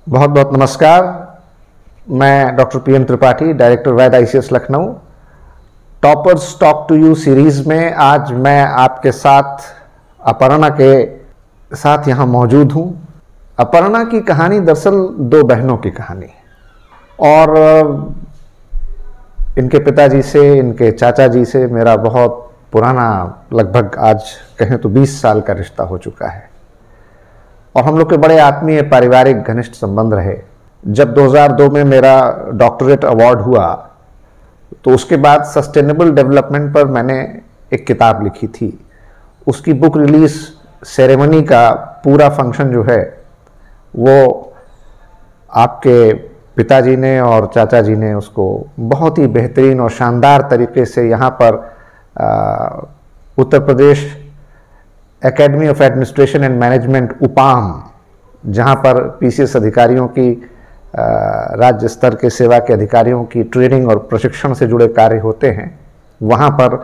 बहुत बहुत नमस्कार। मैं doctor PN Tripathi, director Vaid ICS Lucknow. Toppers talk to you series में आज मैं आपके साथ अपर्णा के साथ यहाँ मौजूद हूँ। अपर्णा की कहानी दरअसल दो बहनों की कहानी और इनके पिताजी से, इनके चाचा जी से मेरा बहुत पुराना, लगभग आज कहें तो 20 साल का रिश्ता हो चुका है और हम लोग के बड़े आत्मीय पारिवारिक घनिष्ठ संबंध रहे। जब 2002 में मेरा डॉक्टरेट अवार्ड हुआ तो उसके बाद सस्टेनेबल डेवलपमेंट पर मैंने एक किताब लिखी थी। उसकी बुक रिलीज सेरेमनी का पूरा फंक्शन जो है वो आपके पिताजी ने और चाचा जी ने उसको बहुत ही बेहतरीन और शानदार तरीके से यहाँ पर Uttar Pradesh academy of administration and management UPAM, जहाँ पर पीसीएस अधिकारियों की, राज्य स्तर के सेवा के अधिकारियों की ट्रेनिंग और प्रशिक्षण से जुड़े कार्य होते हैं, वहाँ पर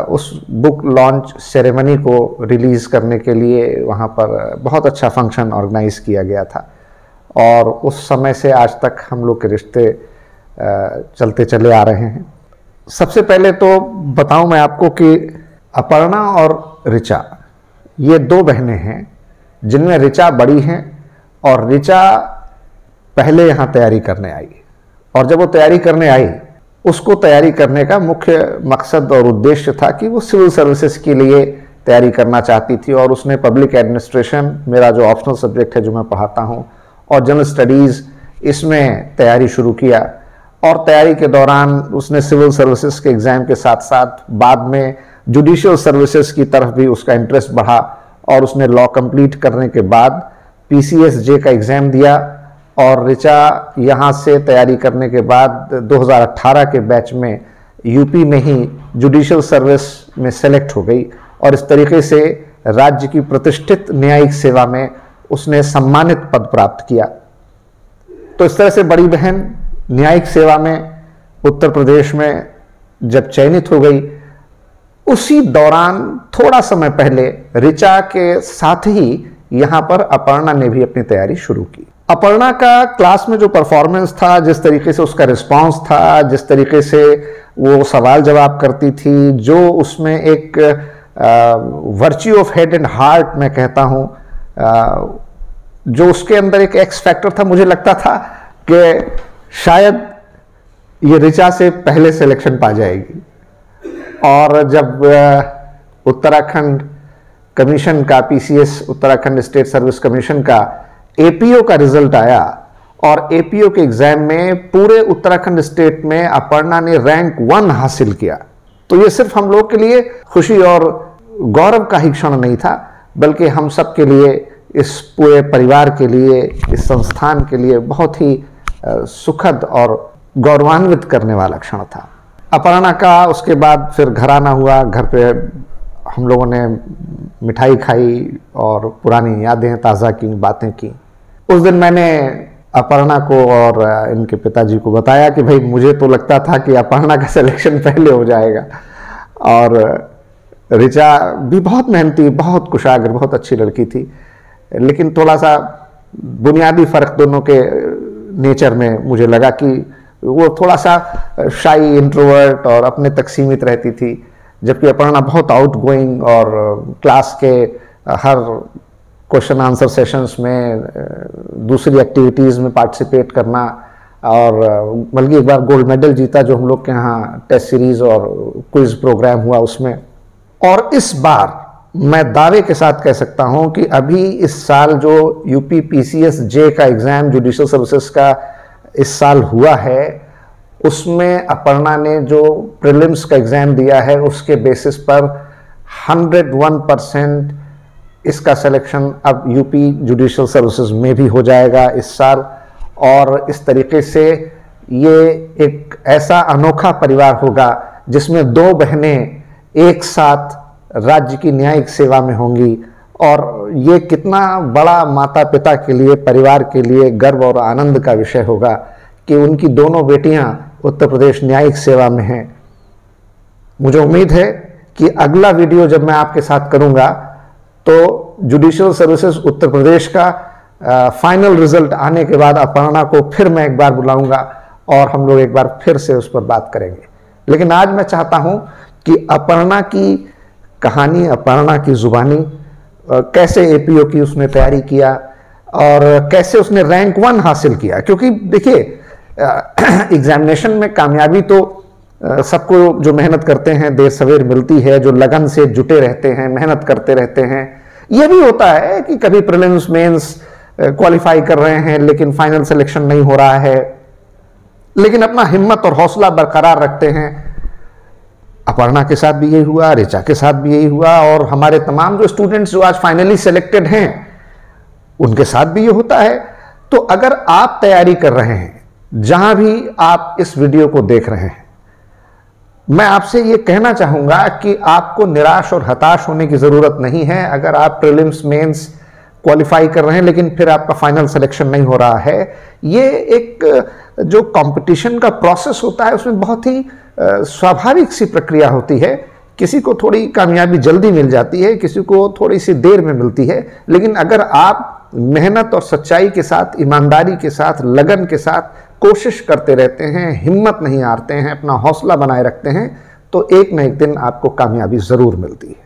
उस बुक लॉन्च सेरेमनी को रिलीज़ करने के लिए वहाँ पर बहुत अच्छा फंक्शन ऑर्गेनाइज किया गया था और उस समय से आज तक हम लोग के रिश्ते चलते चले आ रहे हैं। सबसे पहले तो बताऊं मैं आपको कि अपर्णा और ऋचा ये दो बहनें हैं जिनमें ऋचा बड़ी हैं और ऋचा पहले यहाँ तैयारी करने आई और जब वो तैयारी करने आई, उसको तैयारी करने का मुख्य मकसद और उद्देश्य था कि वो सिविल सर्विसेज के लिए तैयारी करना चाहती थी और उसने पब्लिक एडमिनिस्ट्रेशन, मेरा जो ऑप्शनल सब्जेक्ट है जो मैं पढ़ाता हूँ, और जनरल स्टडीज़, इसमें तैयारी शुरू किया और तैयारी के दौरान उसने सिविल सर्विसेज के एग्ज़ाम के साथ साथ बाद में जुडिशियल सर्विसेज की तरफ भी उसका इंटरेस्ट बढ़ा और उसने लॉ कंप्लीट करने के बाद पीसीएसजे का एग्ज़ाम दिया और ऋचा यहाँ से तैयारी करने के बाद 2018 के बैच में यूपी में ही जुडिशियल सर्विस में सेलेक्ट हो गई और इस तरीके से राज्य की प्रतिष्ठित न्यायिक सेवा में उसने सम्मानित पद प्राप्त किया। तो इस तरह से बड़ी बहन न्यायिक सेवा में उत्तर प्रदेश में जब चयनित हो गई, उसी दौरान थोड़ा समय पहले ऋचा के साथ ही यहाँ पर अपर्णा ने भी अपनी तैयारी शुरू की। अपर्णा का क्लास में जो परफॉर्मेंस था, जिस तरीके से उसका रिस्पांस था, जिस तरीके से वो सवाल जवाब करती थी, जो उसमें एक virtue of head and heart मैं कहता हूँ, जो उसके अंदर एक एक्स फैक्टर था, मुझे लगता था कि शायद ये ऋचा से पहले सिलेक्शन पा जाएगी। और जब उत्तराखंड कमीशन का, PCS Uttarakhand state service commission का एपीओ का रिजल्ट आया और एपीओ के एग्जाम में पूरे उत्तराखंड स्टेट में अपर्णा ने रैंक 1 हासिल किया, तो ये सिर्फ हम लोग के लिए खुशी और गौरव का ही क्षण नहीं था, बल्कि हम सब के लिए, इस पूरे परिवार के लिए, इस संस्थान के लिए बहुत ही सुखद और गौरवान्वित करने वाला क्षण था। अपर्णा का उसके बाद फिर घराना हुआ, घर पे हम लोगों ने मिठाई खाई और पुरानी यादें ताज़ा की, बातें की। उस दिन मैंने अपर्णा को और इनके पिताजी को बताया कि भाई मुझे तो लगता था कि अपर्णा का सिलेक्शन पहले हो जाएगा और ऋचा भी बहुत मेहनती, बहुत कुशाग्र, बहुत अच्छी लड़की थी, लेकिन थोड़ा सा बुनियादी फ़र्क दोनों के नेचर में मुझे लगा कि वो थोड़ा सा शाई, इंट्रोवर्ट और अपने तक सीमित रहती थी, जबकि अपर्णा बहुत आउटगोइंग और क्लास के हर क्वेश्चन आंसर सेशंस में, दूसरी एक्टिविटीज़ में पार्टिसिपेट करना और बल्कि एक बार गोल्ड मेडल जीता जो हम लोग के यहाँ टेस्ट सीरीज़ और क्विज प्रोग्राम हुआ उसमें। और इस बार मैं दावे के साथ कह सकता हूँ कि अभी इस साल जो यूपी पीसीएसजे का एग्ज़ाम जुडिशियल सर्विसेज का इस साल हुआ है, उसमें अपर्णा ने जो प्रीलिम्स का एग्ज़ाम दिया है उसके बेसिस पर 101% इसका सिलेक्शन अब यूपी जुडिशियल सर्विसेज में भी हो जाएगा इस साल। और इस तरीके से ये एक ऐसा अनोखा परिवार होगा जिसमें दो बहनें एक साथ राज्य की न्यायिक सेवा में होंगी और ये कितना बड़ा माता पिता के लिए, परिवार के लिए गर्व और आनंद का विषय होगा कि उनकी दोनों बेटियां उत्तर प्रदेश न्यायिक सेवा में हैं। मुझे उम्मीद है कि अगला वीडियो जब मैं आपके साथ करूंगा तो जुडिशियल सर्विसेज उत्तर प्रदेश का फाइनल रिजल्ट आने के बाद अपर्णा को फिर मैं एक बार बुलाऊंगा और हम लोग एक बार फिर से उस पर बात करेंगे। लेकिन आज मैं चाहता हूं कि अपर्णा की कहानी, अपर्णा की जुबानी, कैसे एपीओ की उसने तैयारी किया और कैसे उसने रैंक 1 हासिल किया। क्योंकि देखिए एग्जामिनेशन में कामयाबी तो सबको जो मेहनत करते हैं देर सवेर मिलती है, जो लगन से जुटे रहते हैं, मेहनत करते रहते हैं। यह भी होता है कि कभी प्रीलिम्स मेंस क्वालिफाई कर रहे हैं लेकिन फाइनल सिलेक्शन नहीं हो रहा है, लेकिन अपना हिम्मत और हौसला बरकरार रखते हैं। अपर्णा के साथ भी यही हुआ, ऋचा के साथ भी यही हुआ और हमारे तमाम जो स्टूडेंट्स जो आज फाइनली सिलेक्टेड हैं उनके साथ भी ये होता है। तो अगर आप तैयारी कर रहे हैं, जहां भी आप इस वीडियो को देख रहे हैं, मैं आपसे ये कहना चाहूंगा कि आपको निराश और हताश होने की जरूरत नहीं है। अगर आप प्रीलिम्स मेंस क्वालिफाई कर रहे हैं लेकिन फिर आपका फाइनल सिलेक्शन नहीं हो रहा है, ये एक जो कंपटीशन का प्रोसेस होता है उसमें बहुत ही स्वाभाविक सी प्रक्रिया होती है। किसी को थोड़ी कामयाबी जल्दी मिल जाती है, किसी को थोड़ी सी देर में मिलती है, लेकिन अगर आप मेहनत और सच्चाई के साथ, ईमानदारी के साथ, लगन के साथ कोशिश करते रहते हैं, हिम्मत नहीं हारते हैं, अपना हौसला बनाए रखते हैं, तो एक न एक दिन आपको कामयाबी जरूर मिलती है।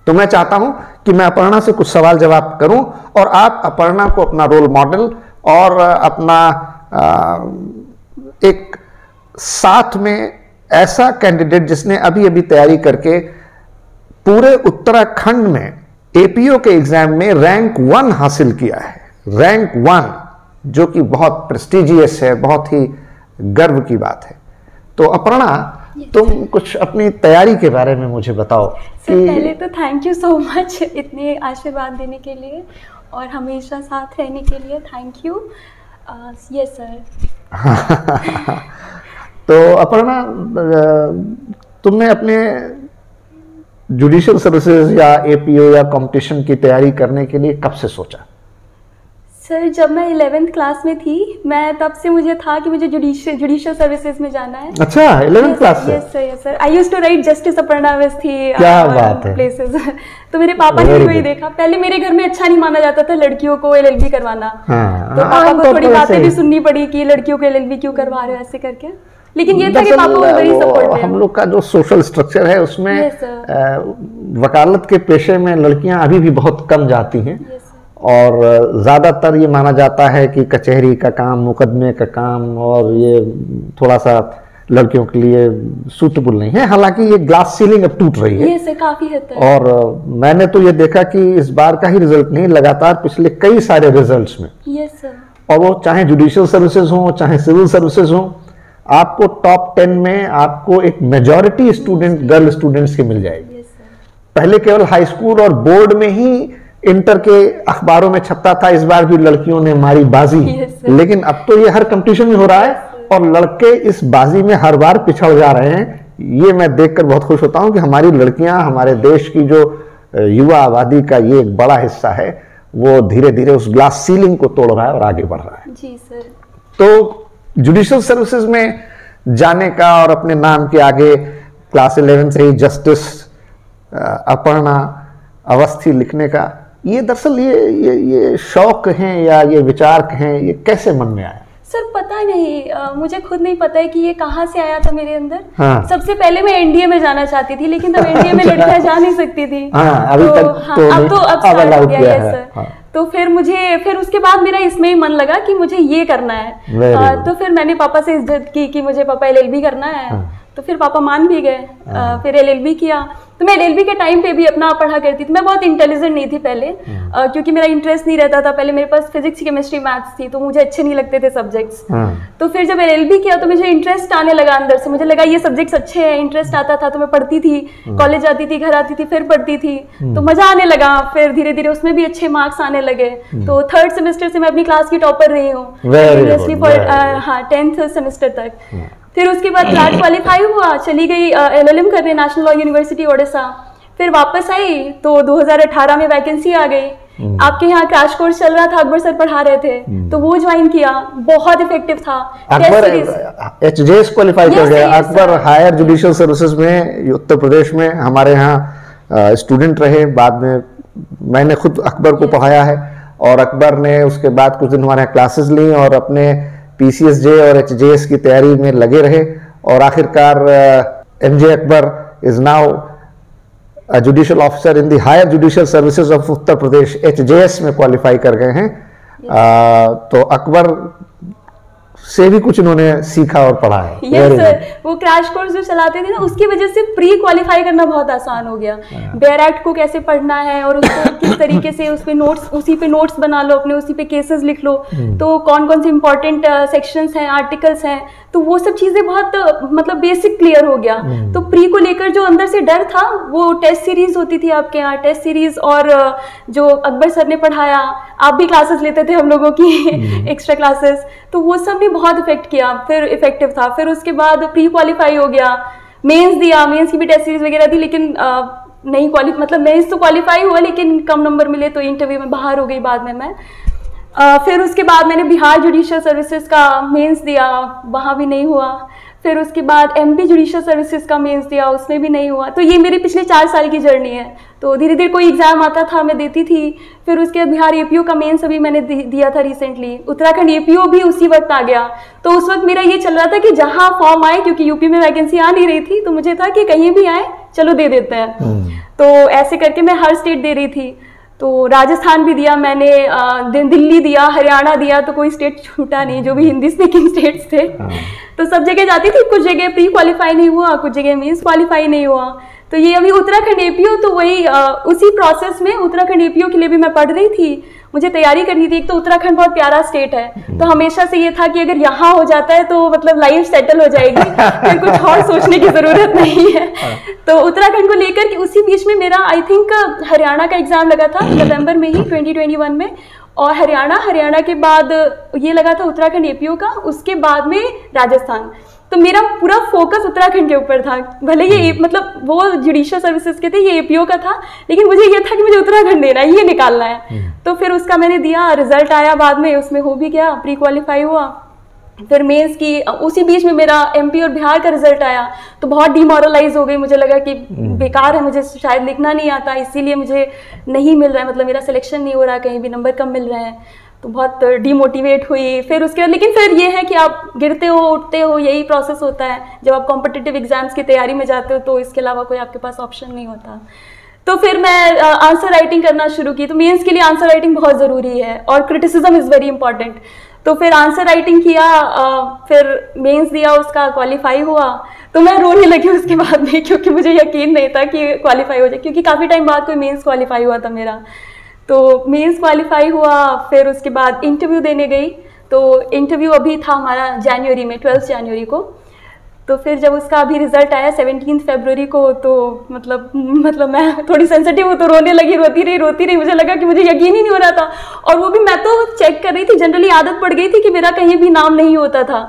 तो मैं चाहता हूं कि मैं अपर्णा से कुछ सवाल जवाब करूं और आप अपर्णा को अपना रोल मॉडल और अपना एक साथ में ऐसा कैंडिडेट जिसने अभी अभी तैयारी करके पूरे उत्तराखंड में एपीओ के एग्जाम में रैंक 1 हासिल किया है, रैंक 1, जो कि बहुत प्रेस्टिजियस है, बहुत ही गर्व की बात है। तो अपर्णा, तुम कुछ अपनी तैयारी के बारे में मुझे बताओ। सर पहले तो थैंक यू सो मच इतने आशीर्वाद देने के लिए और हमेशा साथ रहने के लिए, थैंक यू। Yes sir. तो अपर्णा, तुमने अपने जुडिशियल सर्विसेज या एपीओ या कंपटीशन की तैयारी करने के लिए कब से सोचा? सर जब मैं 11th क्लास में थी, मैं तब से मुझे था कि मुझे जुडिशियल सर्विसेज में जाना है। अच्छा, 11th क्लास से? Yes sir, yes sir. I used to write justice Aparna Awasthi क्या बात है, प्लेसेस। तो मेरे पापा ने भी वही देखा। पहले मेरे घर में अच्छा नहीं माना जाता था लड़कियों को एलएलबी करवाना। तो पापा को थोड़ी बातें भी सुननी पड़ी कि लड़कियों को एलएलबी क्यों करवा रहे हो ऐसे करके। लेकिन ये था कि पापा वेरी सपोर्टिव। हम लोग का जो सोशल स्ट्रक्चर है उसमें वकालत के पेशे में लड़कियां अभी भी बहुत कम जाती हैं और ज़्यादातर ये माना जाता है कि कचहरी का काम, मुकदमे का काम और ये थोड़ा सा लड़कियों के लिए सूटेबल नहीं है। हालांकि ये ग्लास सीलिंग अब टूट रही है। ये से काफी हद तक। और मैंने तो ये देखा कि इस बार का ही रिजल्ट नहीं, लगातार पिछले कई सारे रिजल्ट्स में, यस सर, और वो चाहे जुडिशियल सर्विसेज हो चाहे सिविल सर्विसेज हो, आपको टॉप 10 में आपको एक मेजॉरिटी स्टूडेंट गर्ल स्टूडेंट्स की मिल जाएगी। पहले केवल हाई स्कूल और बोर्ड में ही इंटर के अखबारों में छपता था इस बार भी लड़कियों ने मारी बाजी, लेकिन अब तो ये हर कंपटीशन में हो रहा है और लड़के इस बाजी में हर बार पिछड़ जा रहे हैं। ये मैं देखकर बहुत खुश होता हूं कि हमारी लड़कियां, हमारे देश की जो युवा आबादी का ये एक बड़ा हिस्सा है, वो धीरे धीरे उस ग्लास सीलिंग को तोड़ रहा है और आगे बढ़ रहा है। जी सर। तो जुडिशियल सर्विसेज में जाने का और अपने नाम के आगे क्लास 11 से ही जस्टिस अपर्णा अवस्थी लिखने का, ये दरअसल ये शौक हैं या ये विचार हैं, ये कैसे मन में आया? सर पता नहीं, मुझे खुद नहीं पता है कि ये कहाँ से आया था मेरे अंदर। हाँ। सबसे पहले मैं एनडीए में जाना चाहती थी, लेकिन तब एनडीए में लड़कियां जा नहीं सकती थी। हाँ, अभी तक तो अब स्टार्ट हो गया है सर। हाँ। तो फिर उसके बाद मेरा इसमें ही मन लगा कि मुझे ये करना है। तो फिर मैंने पापा से जिद की कि मुझे पापा एलएलबी करना है। हाँ। तो फिर पापा मान भी गए। फिर एलएलबी किया। तो मैं एलएलबी के टाइम पे भी अपना पढ़ा करती थी। मैं बहुत इंटेलिजेंट नहीं थी पहले, क्योंकि मेरा इंटरेस्ट नहीं रहता था। पहले मेरे पास फिजिक्स, केमिस्ट्री, मैथ्स थी, तो मुझे अच्छे नहीं लगते थे सब्जेक्ट्स। तो फिर जब एलएलबी किया तो मुझे इंटरेस्ट आने लगा अंदर से। मुझे लगा ये सब्जेक्ट्स अच्छे हैं, इंटरेस्ट आता था, तो मैं पढ़ती थी, कॉलेज जाती थी, घर आती थी, फिर पढ़ती थी, तो मजा आने लगा। फिर धीरे धीरे उसमें भी अच्छे मार्क्स आने लगे। तो 3rd सेमेस्टर से मैं अपनी क्लास की टॉपर रही हूँ, 10th सेमेस्टर तक। फिर उसके बाद क्लास क्वालिफाई हुआ, चली गई एलएलएम करने नेशनल लॉ यूनिवर्सिटी ओडिशा। फिर वापस आई तो 2018 में वैकेंसी आ गई। आपके यहाँ क्रैश कोर्स चल रहा था, अकबर सर पढ़ा रहे थे, तो वो ज्वाइन किया, बहुत इफेक्टिव था। अकबर एचजेएस क्वालिफाई कर गया। अकबर हायर जुडिशियल सर्विसेज में उत्तर प्रदेश में हमारे यहाँ स्टूडेंट रहे। बाद में मैंने खुद अकबर को पढ़ाया है और अकबर ने उसके बाद कुछ दिन हमारे यहाँ क्लासेस ली और अपने PCSJ और HJS की तैयारी में लगे रहे और आखिरकार MJ Akbar is now judicial officer in the higher judicial services of Uttar Pradesh, HJS में क्वालिफाई कर गए हैं। तो अकबर से भी कुछ इन्होंने सीखा और पढ़ा है। यस सर, वो क्रैश कोर्स जो चलाते थे ना, उसकी वजह से प्री क्वालिफाई करना बहुत आसान हो गया। बेयर एक्ट को कैसे पढ़ना है और उसको किस तरीके से उस पे नोट्स, उसी पे नोट्स बना लो अपने, उसी पे केसेस लिख लो, तो कौन कौन से इंपॉर्टेंट सेक्शंस हैं, आर्टिकल्स हैं, तो वो सब चीजें बहुत मतलब बेसिक क्लियर हो गया। तो प्री को लेकर जो अंदर से डर था, वो टेस्ट सीरीज होती थी आपके यहाँ, टेस्ट सीरीज और जो अकबर सर ने पढ़ाया, आप भी क्लासेस लेते थे हम लोगों की एक्स्ट्रा क्लासेस, तो वो सब ने बहुत इफेक्ट किया, फिर इफेक्टिव था। फिर उसके बाद प्री क्वालिफाई हो गया, मेंस दिया, मेंस की भी टेस्ट सीरीज वगैरह थी, लेकिन नहीं मतलब मेंस तो क्वालिफाई हुआ लेकिन कम नंबर मिले तो इंटरव्यू में बाहर हो गई बाद में मैं। फिर उसके बाद मैंने बिहार जुडिशियल सर्विसेज का मेंस दिया, वहाँ भी नहीं हुआ। फिर उसके बाद MP जुडिशियल सर्विसेज का मेंस दिया, उसमें भी नहीं हुआ। तो ये मेरी पिछले 4 साल की जर्नी है। तो धीरे धीरे कोई एग्जाम आता था मैं देती थी। फिर उसके बाद बिहार APO का मेंस अभी मैंने दिया था रिसेंटली। उत्तराखंड APO भी उसी वक्त आ गया। तो उस वक्त मेरा ये चल रहा था कि जहाँ फॉर्म आए, क्योंकि यूपी में वैकेंसी आ नहीं रही थी, तो मुझे था कि कहीं भी आए चलो दे देते हैं। तो ऐसे करके मैं हर स्टेट दे रही थी। तो राजस्थान भी दिया मैंने, दिल्ली दिया, हरियाणा दिया, तो कोई स्टेट छूटा नहीं जो भी हिंदी स्पीकिंग स्टेट्स थे। तो सब जगह जाती थी, कुछ जगह प्री क्वालिफाई नहीं हुआ, कुछ जगह मींस क्वालिफाई नहीं हुआ। तो ये अभी उत्तराखंड APO, तो वही उसी प्रोसेस में उत्तराखंड APO के लिए भी मैं पढ़ रही थी, मुझे तैयारी करनी थी। एक तो उत्तराखंड बहुत प्यारा स्टेट है, तो हमेशा से ये था कि अगर यहाँ हो जाता है तो मतलब लाइफ सेटल हो जाएगी, फिर कुछ और सोचने की जरूरत नहीं है। तो उत्तराखंड को लेकर कि उसी बीच में मेरा आई थिंक हरियाणा का एग्जाम लगा था नवंबर में ही 2021 में, और हरियाणा के बाद ये लगा था उत्तराखंड APO का, उसके बाद में राजस्थान। तो मेरा पूरा फोकस उत्तराखंड के ऊपर था, भले ये मतलब वो जुडिशियल सर्विसेज के थे, ये APO का था, लेकिन मुझे ये था कि मुझे उत्तराखंड देना है, ये निकालना है। तो फिर उसका मैंने दिया, रिजल्ट आया बाद में, उसमें हो भी गया, प्री क्वालिफाई हुआ। फिर मेंस की उसी बीच में मेरा MP और बिहार का रिजल्ट आया, तो बहुत डिमोरलाइज हो गई, मुझे लगा कि बेकार है, मुझे शायद लिखना नहीं आता, इसीलिए मुझे नहीं मिल रहा है, मतलब मेरा सिलेक्शन नहीं हो रहा, कहीं भी नंबर कम मिल रहे हैं, तो बहुत डिमोटिवेट हुई। फिर उसके बाद लेकिन फिर ये है कि आप गिरते हो उठते हो, यही प्रोसेस होता है जब आप कॉम्पिटिटिव एग्जाम्स की तैयारी में जाते हो, तो इसके अलावा कोई आपके पास ऑप्शन नहीं होता। तो फिर मैं आंसर राइटिंग करना शुरू की। तो मेंस के लिए आंसर राइटिंग बहुत ज़रूरी है और क्रिटिसिज्म इज़ वेरी इंपॉर्टेंट। तो फिर आंसर राइटिंग किया, फिर मेंस दिया, उसका क्वालिफाई हुआ। तो मैं रोने लगी उसके बाद में, क्योंकि मुझे यकीन नहीं था कि क्वालिफाई हो जाए, क्योंकि काफ़ी टाइम बाद कोई मेंस क्वालिफाई हुआ था मेरा। तो मेंस क्वालिफाई हुआ, फिर उसके बाद इंटरव्यू देने गई। तो इंटरव्यू अभी था हमारा जनवरी में, 12 जनवरी को। तो फिर जब उसका अभी रिजल्ट आया 17 फरवरी को, तो मतलब मैं थोड़ी सेंसिटिव हूँ, तो रोने लगी, रोती रही। मुझे लगा कि मुझे यकीन ही नहीं हो रहा था। और वो भी मैं तो चेक कर रही थी, जनरली आदत पड़ गई थी कि मेरा कहीं भी नाम नहीं होता था।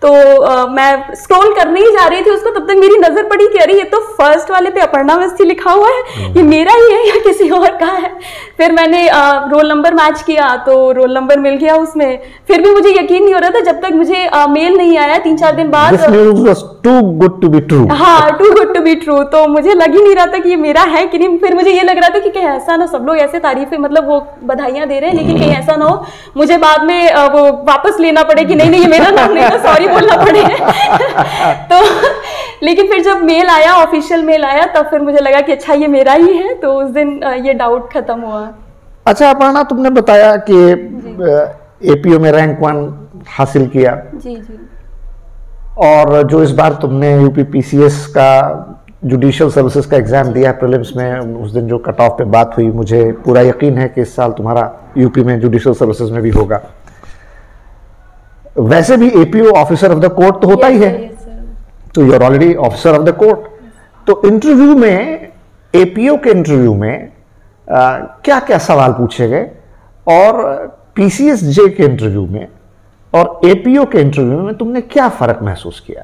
तो मैं स्क्रॉल करने ही जा रही थी उसको, तब तक मेरी नज़र पड़ी कि अरे ये तो फर्स्ट वाले पे अपर्णा अवस्थी लिखा हुआ है, ये मेरा ही है या किसी और का है। फिर मैंने रोल नंबर मैच किया, तो रोल नंबर मिल गया उसमें। फिर भी मुझे यकीन नहीं हो रहा था जब तक मुझे मेल नहीं आया 3-4 दिन बाद। Too good to be true। हाँ, too good to be true। तो मुझे लग ही नहीं रहा था कि ये मेरा है कि नहीं। फिर मुझे ये लग रहा था कि कहीं ऐसा ना, सब लोग ऐसे तारीफें मतलब वो बधाइयाँ दे रहे हैं, लेकिन कहीं ऐसा ना हो मुझे बाद में वो वापस लेना पड़े कि नहीं ये मेरा नाम नहीं था, सॉरी बोलना पड़े। तो लेकिन फिर जब मेल आया, ऑफिशियल मेल आया, तब फिर मुझे लगा कि अच्छा ये मेरा ही है। तो उस दिन ये डाउट खत्म हुआ। अच्छा अपर्णा, तुमने बताया कि APO में रैंक 1 हासिल किया। जी। और जो इस बार तुमने UPPCS का जुडिशियल सर्विसेज का एग्जाम दिया प्रीलिम्स में, उस दिन जो कट ऑफ पे बात हुई, मुझे पूरा यकीन है कि इस साल तुम्हारा यूपी में जुडिशियल सर्विसेज में भी होगा। वैसे भी APO officer of the court तो होता ही है, तो you are already officer of the court. तो इंटरव्यू में, APO के इंटरव्यू में क्या क्या सवाल पूछे गए, और PCSJ के इंटरव्यू में और APO के इंटरव्यू में तुमने क्या फर्क महसूस किया?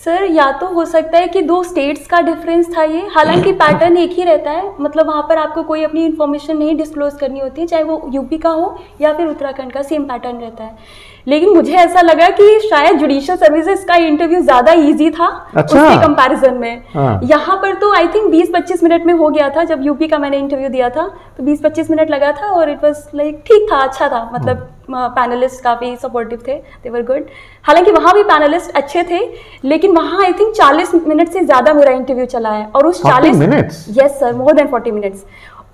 सर या तो हो सकता है कि 2 स्टेट्स का डिफरेंस था ये, हालांकि पैटर्न एक ही रहता है, मतलब वहाँ पर आपको कोई अपनी इन्फॉर्मेशन नहीं डिस्क्लोज करनी होती है, चाहे वो यूपी का हो या फिर उत्तराखंड का, सेम पैटर्न रहता है। लेकिन मुझे ऐसा लगा कि शायद जुडिशियल सर्विसेज का इंटरव्यू ज़्यादा इजी था उसके कंपैरिजन में। यहाँ पर तो आई थिंक 20-25 मिनट में हो गया था, जब यूपी का मैंने इंटरव्यू दिया था तो 20-25 मिनट लगा था और इट वाज लाइक ठीक था, अच्छा था, मतलब पैनलिस्ट काफ़ी सपोर्टिव थे, दे वर गुड। हालांकि वहाँ भी पैनलिस्ट अच्छे थे, लेकिन वहाँ आई थिंक 40 मिनट से ज़्यादा मेरा इंटरव्यू चला है, और उस 40 minutes, yes sir, more than 40 minutes,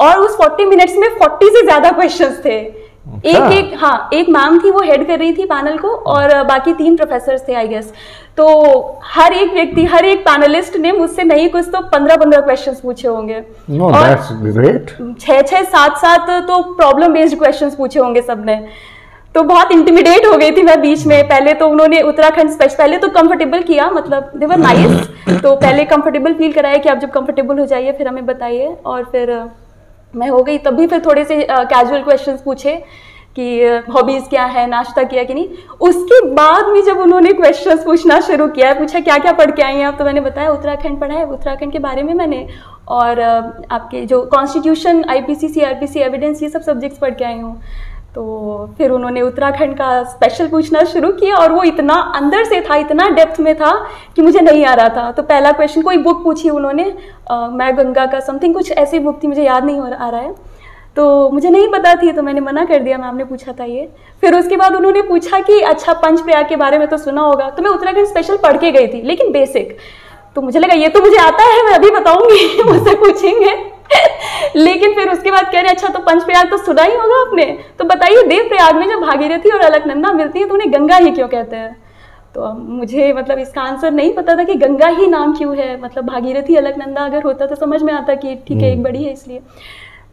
और उस 40 मिनट्स में 40 से ज़्यादा क्वेश्चंस थे। एक मैम थी, वो हेड कर रही थी पैनल को, और बाकी 3 प्रोफेसर्स थे आई गेस। तो हर एक व्यक्ति, हर एक पैनलिस्ट ने मुझसे नहीं कुछ तो 15-15 क्वेश्चंस पूछे होंगे, और 6-6, 7-7 तो प्रॉब्लम बेस्ड क्वेश्चंस पूछे होंगे सबने। तो बहुत इंटिमिडेट हो गई थी मैं बीच में। पहले तो उन्होंने उत्तराखंड पहले तो कंफर्टेबल किया, मतलब दे वर नाइस, तो पहले कंफर्टेबल फील कराया कि आप जब कंफर्टेबल हो जाइए फिर हमें बताइए, और फिर मैं हो गई। तभी फिर थोड़े से कैजुअल क्वेश्चंस पूछे कि हॉबीज़ क्या है, नाश्ता किया कि नहीं। उसके बाद में जब उन्होंने क्वेश्चंस पूछना शुरू किया, पूछा क्या क्या पढ़ के आई हैं आप, तो मैंने बताया उत्तराखंड पढ़ा है, उत्तराखंड के बारे में मैंने, और आपके जो कॉन्स्टिट्यूशन, IPC, CRPC, एविडेंस, ये सब सब्जेक्ट्स पढ़ के आई हूँ। तो फिर उन्होंने उत्तराखंड का स्पेशल पूछना शुरू किया, और वो इतना अंदर से था, इतना डेप्थ में था कि मुझे नहीं आ रहा था। तो पहला क्वेश्चन, कोई बुक पूछी उन्होंने, मैं गंगा का समथिंग कुछ ऐसी बुक थी, मुझे याद नहीं आ रहा है, तो मुझे नहीं पता थी, तो मैंने मना कर दिया, मैम ने पूछा था ये। फिर उसके बाद उन्होंने पूछा कि अच्छा पंचप्रयाग के बारे में तो सुना होगा, तो मैं उत्तराखंड स्पेशल पढ़ के गई थी, लेकिन बेसिक। तो मुझे लगा ये तो मुझे आता है, मैं अभी बताऊंगी, मुझसे पूछेंगे। लेकिन फिर उसके बाद कह रहे अच्छा तो पंचप्रयाग तो सुना ही होगा आपने, तो बताइए देवप्रयाग में जब भागीरथी और अलकनंदा मिलती है तो उन्हें गंगा ही क्यों कहते हैं। तो मुझे मतलब इसका आंसर नहीं पता था कि गंगा ही नाम क्यों है, मतलब भागीरथी अलकनंदा अगर होता तो समझ में आता कि ठीक है एक बड़ी है इसलिए।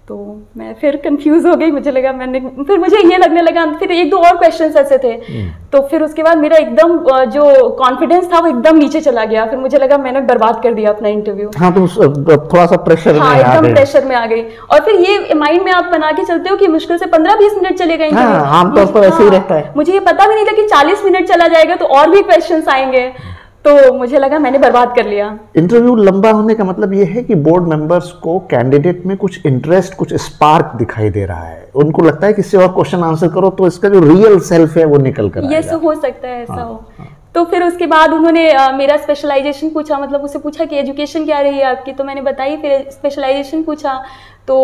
तो मैं फिर कंफ्यूज हो गई, मुझे लगा फिर मुझे ये लगने लगा, फिर 1-2 और क्वेश्चंस ऐसे थे, तो फिर उसके बाद मेरा एकदम जो कॉन्फिडेंस था वो एकदम नीचे चला गया। फिर मुझे लगा मैंने बर्बाद कर दिया अपना इंटरव्यू। हाँ, तो थोड़ा सा प्रेशर में एकदम प्रेशर में आ गई। और फिर ये माइंड में आप बना के चलते हो कि मुश्किल से 15-20 मिनट चलेगा इंटरव्यू, आमतौर पर ऐसे ही रहता है। मुझे ये पता भी नहीं था कि 40 मिनट चला जाएगा, तो और भी क्वेश्चन आएंगे, तो मुझे लगा मैंने बर्बाद कर लिया। इंटरव्यू लंबा होने का मतलब ये है कि बोर्ड मेंबर्स को कैंडिडेट में कुछ इंटरेस्ट, कुछ स्पार्क दिखाई दे रहा है, उनको लगता है कि इससे और क्वेश्चन आंसर करो तो इसका जो रियल सेल्फ है वो निकल कर आएगा। ये हो सकता है ऐसा हो। तो फिर उसके बाद उन्होंने मेरा स्पेशलाइजेशन पूछा, मतलब उससे पूछा कि एजुकेशन क्या रही है आपकी, तो मैंने बताई। फिर स्पेशलाइजेशन पूछा, तो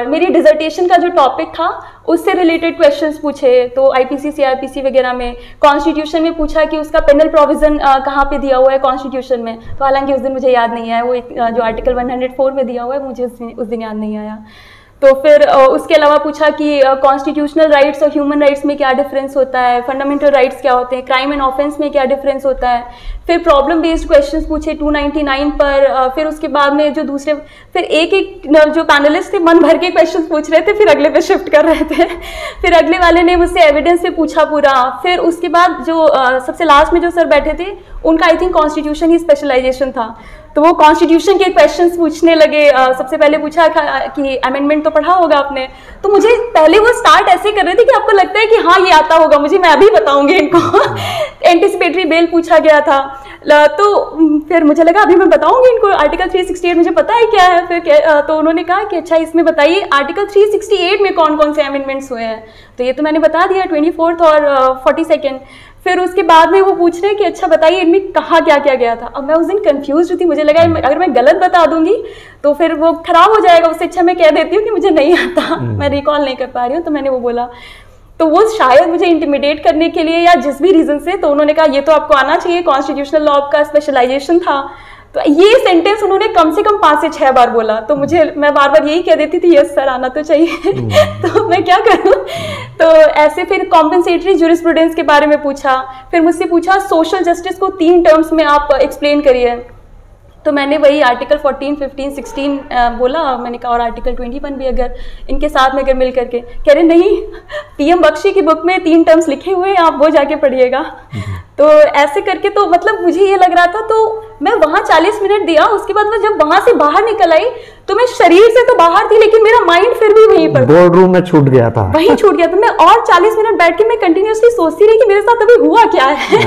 मेरी डिजर्टेशन का जो टॉपिक था उससे रिलेटेड क्वेश्चंस पूछे, तो IPC, CRPC वगैरह में। कॉन्स्टिट्यूशन में पूछा कि उसका पेनल प्रोविजन कहाँ पे दिया हुआ है कॉन्स्टिट्यूशन में, तो हालांकि उस दिन मुझे याद नहीं आया, वो जो आर्टिकल 104 में दिया हुआ है मुझे उस दिन याद नहीं आया। तो फिर उसके अलावा पूछा कि कॉन्स्टिट्यूशनल राइट्स और ह्यूमन राइट्स में क्या डिफरेंस होता है, फंडामेंटल राइट्स क्या होते हैं, क्राइम एंड ऑफेंस में क्या डिफरेंस होता है। फिर प्रॉब्लम बेस्ड क्वेश्चंस पूछे 299 पर। फिर उसके बाद में जो दूसरे, फिर एक जो पैनलिस्ट थे मन भर के क्वेश्चंस पूछ रहे थे, फिर अगले पे शिफ्ट कर रहे थे। फिर अगले वाले ने मुझसे एविडेंस पे पूछा पूरा। फिर उसके बाद जो सबसे लास्ट में जो सर बैठे थे उनका आई थिंक कॉन्स्टिट्यूशन ही स्पेशलाइजेशन था, तो वो कॉन्स्टिट्यूशन के क्वेश्चंस पूछने लगे। सबसे पहले पूछा कि अमेंडमेंट तो पढ़ा होगा आपने, तो मुझे पहले वो स्टार्ट ऐसे कर रहे थे कि आपको लगता है कि हाँ ये आता होगा मुझे, मैं अभी बताऊंगी इनको। एंटिसिपेटरी बेल पूछा गया था, तो फिर मुझे लगा अभी मैं बताऊंगी इनको, आर्टिकल 368 मुझे पता है क्या है। फिर तो उन्होंने कहा कि अच्छा इसमें बताइए आर्टिकल 368 में कौन कौन से अमेंडमेंट्स हुए हैं, तो ये तो मैंने बता दिया 24th और 42nd। फिर उसके बाद में वो पूछ रहे हैं कि अच्छा बताइए इनमें कहाँ क्या क्या गया था। अब मैं उस दिन कंफ्यूज थी, मुझे लगा अगर मैं गलत बता दूंगी तो फिर वो खराब हो जाएगा, उससे अच्छा मैं कह देती हूँ कि मुझे नहीं आता, मैं रिकॉल नहीं कर पा रही हूँ। तो मैंने वो बोला, तो वो शायद मुझे इंटिमिडेट करने के लिए या जिस भी रीजन से, तो उन्होंने कहा ये तो आपको आना चाहिए, कॉन्स्टिट्यूशनल लॉ का स्पेशलाइजेशन था। तो ये सेंटेंस उन्होंने कम से कम 5 से 6 बार बोला, तो मैं बार बार यही कह देती थी यस सर आना तो चाहिए। तो मैं क्या करूं। तो ऐसे फिर कॉम्पेंसेटरी ज्यूरिस्प्रूडेंस के बारे में पूछा। फिर मुझसे पूछा सोशल जस्टिस को 3 टर्म्स में आप एक्सप्लेन करिए, तो मैंने वही आर्टिकल 14, 15, 16 बोला। मैंने कहा और आर्टिकल 21 भी अगर इनके साथ में अगर मिल करके, कह रहे नहीं PM बख्शी की बुक में 3 टर्म्स लिखे हुए हैं, आप वो जाके पढ़िएगा। तो ऐसे करके तो मतलब मुझे ये लग रहा था, तो मैं वहाँ 40 मिनट दिया, उसके बाद मैं जब वहां से बाहर निकल आई तो मैं शरीर से तो बाहर थी लेकिन मेरा माइंड फिर भी वहीं पर, बोर्ड रूम में छूट गया था, वहीं छूट गया। तो मैं और 40 मिनट बैठ के मैं कंटिन्यूअसली सोचती रही कि मेरे साथ अभी हुआ क्या है।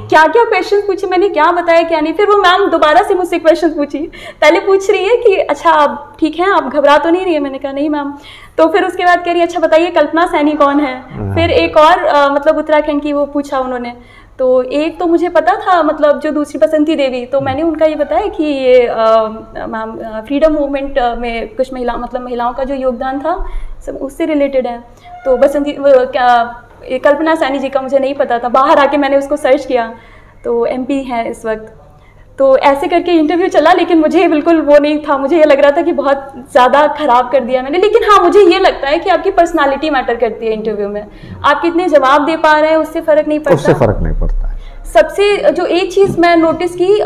क्या क्या क्वेश्चन पूछे मैंने, क्या बताया क्या नहीं। फिर वो मैम दोबारा से मुझसे क्वेश्चन पूछी, पहले पूछ रही है कि अच्छा आप ठीक हैं, आप घबरा तो नहीं रही है। मैंने कहा नहीं मैम। तो फिर उसके बाद कह रही है अच्छा बताइए कल्पना सैनी कौन है। फिर एक और मतलब उत्तराखंड की वो पूछा उन्होंने। तो एक तो मुझे पता था मतलब जो दूसरी बसंती देवी, तो मैंने उनका ये बताया कि ये मैम फ्रीडम मूवमेंट में कुछ महिलाओं का जो योगदान था सब उससे रिलेटेड है। तो बसंती कल्पना सैनी जी का मुझे नहीं पता था, बाहर आके मैंने उसको सर्च किया, तो MP है इस वक्त। तो ऐसे करके इंटरव्यू चला, लेकिन मुझे बिल्कुल वो नहीं था, मुझे ये लग रहा था कि बहुत ज़्यादा खराब कर दिया मैंने। लेकिन हाँ मुझे ये लगता है कि आपकी पर्सनालिटी मैटर करती है इंटरव्यू में, आप कितने जवाब दे पा रहे हैं उससे फ़र्क नहीं पड़ता। उससे फ़र्क नहीं पड़ता। सबसे जो एक चीज़ मैं नोटिस की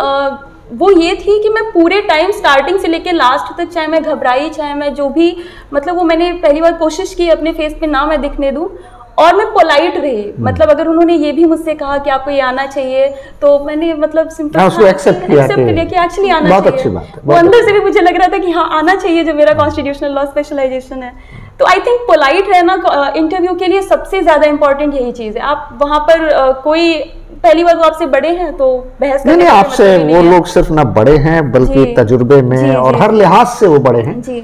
वो ये थी कि मैं पूरे टाइम स्टार्टिंग से लेकर लास्ट तक, चाहे मैं घबराई चाहे मैं जो भी मतलब वो मैंने पहली बार कोशिश की अपने फेस पे ना मैं दिखने दूँ, और मैं पोलाइट रही। मतलब अगर उन्होंने ये भी मुझसे कहा कि आपको ये आना चाहिए तो मैंने मतलब सिंपल उसको एक्सेप्ट किया कि एक्चुअली आना बहुत चाहिए। अच्छी बात है। वो अंदर से भी मुझे लग रहा था कि हाँ आना चाहिए, जो मेरा कॉन्स्टिट्यूशनल लॉ स्पेशलाइजेशन है। तो आई थिंक पोलाइट रहना इंटरव्यू के लिए सबसे ज़्यादा इंपॉर्टेंट यही चीज़ है। आप वहाँ पर कोई पहली बार वो आपसे बड़े हैं तो बहस नहीं, आपसे वो लोग सिर्फ ना बड़े हैं बल्कि तजुर्बे में और हर लिहाज से वो बड़े हैं जी।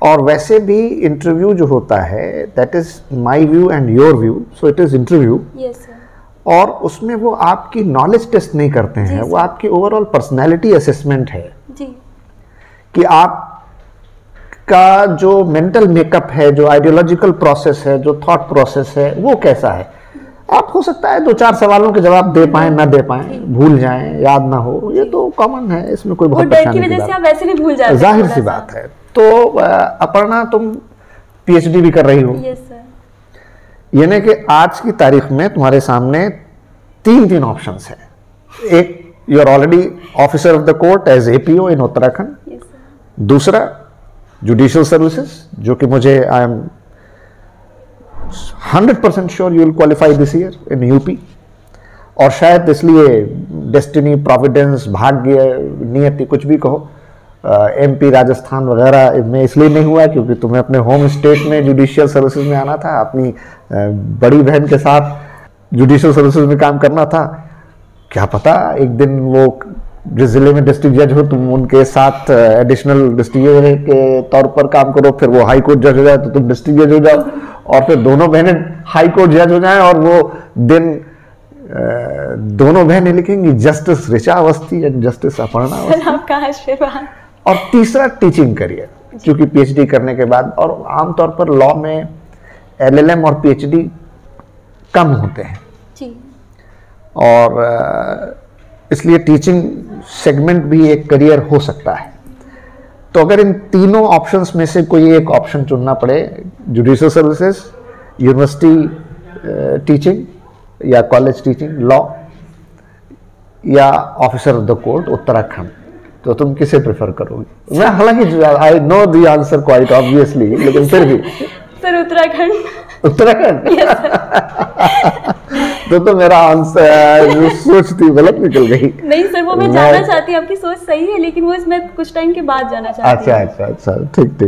और वैसे भी इंटरव्यू जो होता है that is my view and your view, so it is interview. और उसमें वो आपकी नॉलेज टेस्ट नहीं करते हैं, वो आपकी ओवरऑल पर्सनैलिटी असेसमेंट है जी। कि आपका जो मेंटल मेकअप है, जो आइडियोलॉजिकल प्रोसेस है, जो थॉट प्रोसेस है, वो कैसा है। आप हो सकता है 2-4 सवालों के जवाब दे पाएं, ना दे पाएं, भूल जाएं, याद ना हो, ये तो कॉमन है, इसमें कोई बहुत परेशानी की वजह से आप वैसे भी भूल जाते हैं, जाहिर सी बात है। तो अपर्णा तुम PhD भी कर रही हो। Yes sir. यानी कि आज की तारीख में तुम्हारे सामने 3 ऑप्शंस हैं। एक, you are already officer of the court as APO in Uttarakhand. दूसरा जुडिशियल सर्विसेज, जो कि मुझे I am 100% sure you will qualify this year in UP। और शायद इसलिए डेस्टिनी, प्रोविडेंस, भाग्य, नियति, कुछ भी कहो, MP राजस्थान वगैरह में इसलिए नहीं हुआ क्योंकि तुम्हें अपने होम स्टेट में जुडिशियल सर्विसेज में आना था, अपनी बड़ी बहन के साथ जुडिशियल सर्विसेज में काम करना था। क्या पता एक दिन वो जिस जिले में डिस्ट्रिक्ट जज हो तुम उनके साथ एडिशनल डिस्ट्रिक्ट जज के तौर पर काम करो, फिर वो हाई कोर्ट जज हो जाए तो तुम डिस्ट्रिक्ट जज हो जाओ, और फिर दोनों बहनें हाई कोर्ट जज हो जाएं, और वो दिन दोनों बहनें लिखेंगी justice Richa Awasthi and justice Aparna Awasthi. और तीसरा टीचिंग करियर, क्योंकि PhD करने के बाद, और आमतौर पर लॉ में LLM और PhD कम होते हैं जी। और इसलिए टीचिंग सेगमेंट भी एक करियर हो सकता है। तो अगर इन तीनों ऑप्शंस में से कोई एक ऑप्शन चुनना पड़े, जुडिशियल सर्विसेज, यूनिवर्सिटी टीचिंग या कॉलेज टीचिंग, लॉ, या officer of the court Uttarakhand, तो तुम किसे प्रेफर करोगे? मैं हालांकि I know the answer quite obviously, लेकिन फिर भी सर उत्तराखंड। उत्तराखंड तो मेरा आंसर सोच थी गलत निकल गई। नहीं सर, वो मैं जानना चाहती हूँ, आपकी सोच सही है, लेकिन वो मैं कुछ टाइम के बाद जाना चाहती हूँ। अच्छा, ठीक।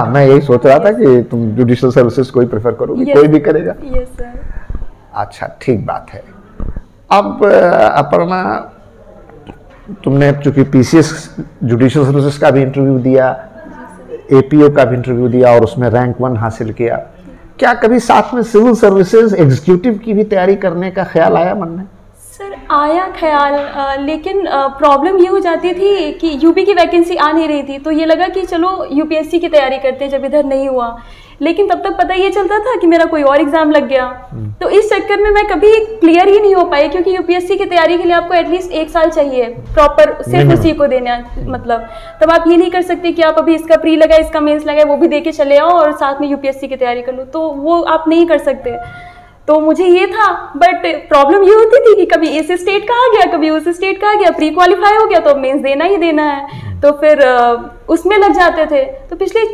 मैं यही सोच रहा था कि तुम जुडिशियल सर्विसेज कोई प्रेफर करोगी, कोई भी करेगा। Yes sir. अच्छा, ठीक बात है। अब अपर्णा, तुमने चूंकि PCS जुडिशियल सर्विसेज का भी इंटरव्यू दिया, APO का भी इंटरव्यू दिया और उसमें रैंक 1 हासिल किया, क्या कभी साथ में सिविल सर्विसेज एग्जीक्यूटिव की भी तैयारी करने का ख्याल आया मन में? सर आया ख्याल, लेकिन प्रॉब्लम ये हो जाती थी कि UP की वैकेंसी आ नहीं रही थी, तो ये लगा कि चलो UPSC की तैयारी करते हैं जब इधर नहीं हुआ। लेकिन तब तक पता ये चलता था कि मेरा कोई और एग्जाम लग गया, तो इस चक्कर में मैं कभी क्लियर ही नहीं हो पाई, क्योंकि UPSC की तैयारी के लिए आपको एटलीस्ट 1 साल चाहिए प्रॉपर, सिर्फ उसी को देना। मतलब तब आप ये नहीं कर सकते कि आप अभी इसका प्री लगाए, इसका मेंस लगाए, वो भी दे के चले आओ और साथ में UPSC की तैयारी कर लो, तो वो आप नहीं कर सकते। तो मुझे ये था, बट प्रॉब्लम ये होती थी कि कभी इस स्टेट का आ गया, कभी उस स्टेट का आ गया, प्री क्वालिफाई हो गया तो मेंस देना ही देना है, तो फिर उसमें लग जाते थे। तो पिछले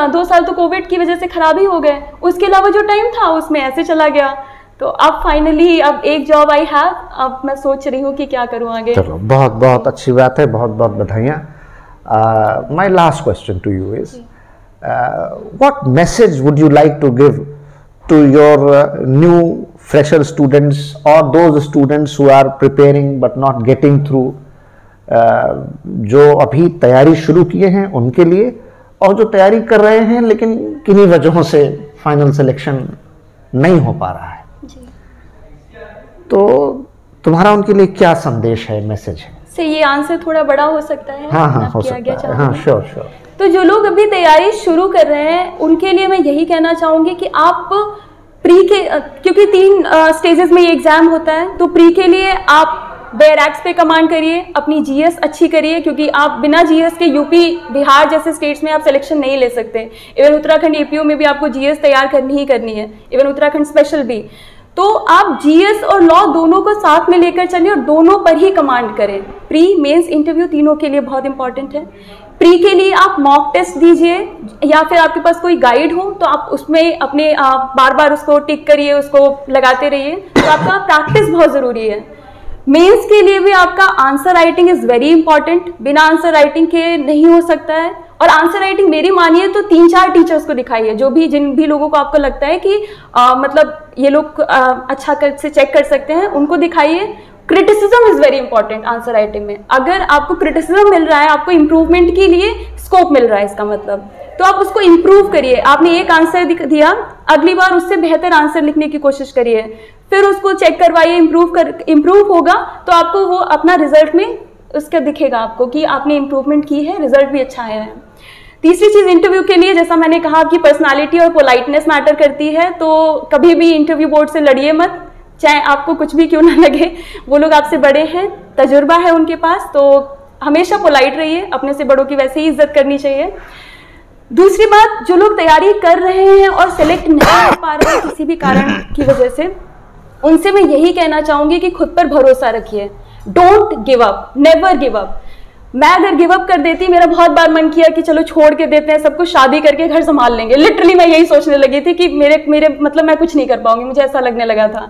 2 साल तो कोविड की वजह से खराब ही हो गए, उसके अलावा जो टाइम था उसमें ऐसे चला गया। तो अब फाइनली अब एक जॉब आई हैव, अब मैं सोच रही हूँ कि क्या करूँ आगे। चलो, बहुत बहुत अच्छी बात है, बहुत बहुत बधाइयाँ। My last question to you is what message would you like to give to your new fresher students और those students who are preparing but not getting through, जो अभी तैयारी शुरू किए हैं उनके लिए, और जो तैयारी कर रहे हैं लेकिन किन्हीं वजहों से फाइनल सिलेक्शन नहीं हो पा रहा है जी। तो तुम्हारा उनके लिए क्या संदेश है, मैसेज है? से ये आंसर थोड़ा बड़ा हो सकता है। हाँ हाँ, हो सकता है। हाँ, श्योर श्योर। तो जो लोग अभी तैयारी शुरू कर रहे हैं उनके लिए मैं यही कहना चाहूँगी कि आप प्री के, क्योंकि 3 स्टेजेस में ये एग्ज़ाम होता है, तो प्री के लिए आप बेयर एक्स पे कमांड करिए, अपनी जीएस अच्छी करिए, क्योंकि आप बिना जीएस के यूपी बिहार जैसे स्टेट्स में आप सिलेक्शन नहीं ले सकते। इवन उत्तराखंड एपीओ में भी आपको जीएस तैयार करनी ही करनी है, इवन उत्तराखंड स्पेशल भी। तो आप जीएस और लॉ दोनों को साथ में लेकर चलिए और दोनों पर ही कमांड करें। प्री मेंस इंटरव्यू तीनों के लिए बहुत इंपॉर्टेंट है। प्री के लिए आप मॉक टेस्ट दीजिए, या फिर आपके पास कोई गाइड हो तो आप उसमें अपने बार बार उसको टिक करिए, उसको लगाते रहिए। तो आपका प्रैक्टिस बहुत ज़रूरी है। मेंस के लिए भी आपका answer writing is very important, बिना आंसर राइटिंग के नहीं हो सकता है। और आंसर राइटिंग मेरी मानिए तो 3-4 टीचर्स को दिखाइए, जो भी जिन भी लोगों को आपको लगता है कि मतलब ये लोग अच्छा से चेक कर सकते हैं, उनको दिखाइए। Criticism is very important answer writing में। अगर आपको क्रिटिसिज्म मिल रहा है, आपको इम्प्रूवमेंट के लिए स्कोप मिल रहा है इसका मतलब, तो आप उसको इम्प्रूव करिए। आपने एक आंसर दिया, अगली बार उससे बेहतर आंसर लिखने की कोशिश करिए, फिर उसको चेक करवाइए। इम्प्रूव होगा तो आपको वो अपना रिजल्ट में उसका दिखेगा आपको कि आपने इम्प्रूवमेंट की है, रिजल्ट भी अच्छा आया है। तीसरी चीज़ इंटरव्यू के लिए, जैसा मैंने कहा कि पर्सनालिटी और पोलाइटनेस मैटर करती है, तो कभी भी इंटरव्यू बोर्ड से लड़िए मत, चाहे आपको कुछ भी क्यों ना लगे। वो लोग आपसे बड़े हैं, तजुर्बा है उनके पास, तो हमेशा पोलाइट रहिए, अपने से बड़ों की वैसे ही इज्जत करनी चाहिए। दूसरी बात, जो लोग तैयारी कर रहे हैं और सिलेक्ट नहीं हो पा रहे हैं किसी भी कारण की वजह से, उनसे मैं यही कहना चाहूँगी कि खुद पर भरोसा रखिए। Don't give up, never give up. मैं अगर गिव अप कर देती, मेरा बहुत बार मन किया कि चलो छोड़ के देते हैं सब कुछ, शादी करके घर संभाल लेंगे। लिटरली मैं यही सोचने लगी थी कि मेरे मतलब मैं कुछ नहीं कर पाऊंगी, मुझे ऐसा लगने लगा था।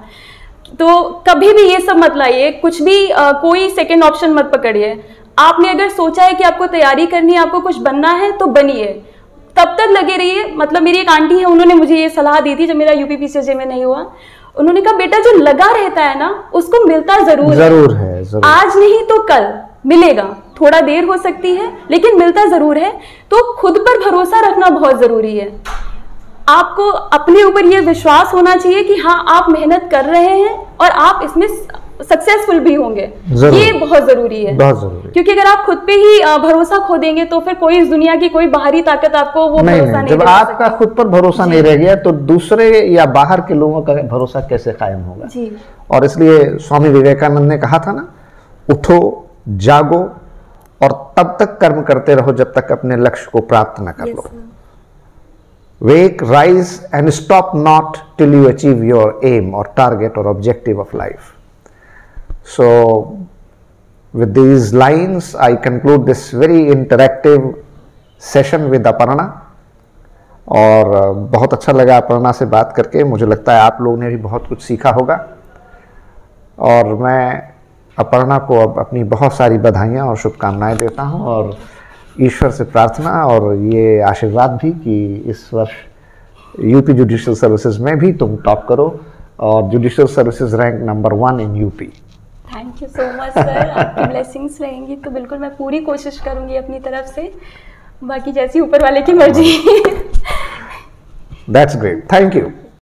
तो कभी भी ये सब मत लाइए, कुछ भी कोई सेकंड ऑप्शन मत पकड़िए। आपने अगर सोचा है कि आपको तैयारी करनी है, आपको कुछ बनना है, तो बनिए, तब तक लगे रहिए। मतलब मेरी एक आंटी है, उन्होंने मुझे ये सलाह दी थी जब मेरा यूपीपीसीएसजे में नहीं हुआ। उन्होंने कहा बेटा जो लगा रहता है ना उसको मिलता जरूर है। आज नहीं तो कल मिलेगा, थोड़ा देर हो सकती है लेकिन मिलता जरूर है। तो खुद पर भरोसा रखना बहुत जरूरी है। आपको अपने ऊपर यह विश्वास होना चाहिए कि हाँ आप मेहनत कर रहे हैं और आप इसमें सक्सेसफुल भी होंगे। ये बहुत जरूरी है, बहुत जरूरी। क्योंकि अगर आप खुद पे ही भरोसा खो देंगे तो फिर कोई इस दुनिया की कोई बाहरी ताकत आपको वो भरोसा नहीं। जब आपका खुद पर भरोसा नहीं रह गया तो दूसरे या बाहर के लोगों का भरोसा कैसे कायम होगा जी। और इसलिए स्वामी विवेकानंद ने कहा था ना, उठो जागो और तब तक कर्म करते रहो जब तक अपने लक्ष्य को प्राप्त न कर लो। Wake, rise and stop not till you achieve your aim or target or objective of life. So with these lines I conclude this very interactive session with Aparna। और बहुत अच्छा लगा अपर्णा से बात करके। मुझे लगता है आप लोगों ने भी बहुत कुछ सीखा होगा। और मैं अपर्णा को अब अपनी बहुत सारी बधाइयाँ और शुभकामनाएं देता हूँ और ईश्वर से प्रार्थना और ये आशीर्वाद भी कि इस वर्ष यूपी जुडिशियल सर्विसेज में भी तुम टॉप करो और judicial services rank number 1 in UP. Thank you so much sir, आपकी ब्लेसिंग्स रहेंगी तो बिल्कुल मैं पूरी कोशिश करूंगी अपनी तरफ से, बाकी जैसी ऊपर वाले की मर्जी। That's great, thank you.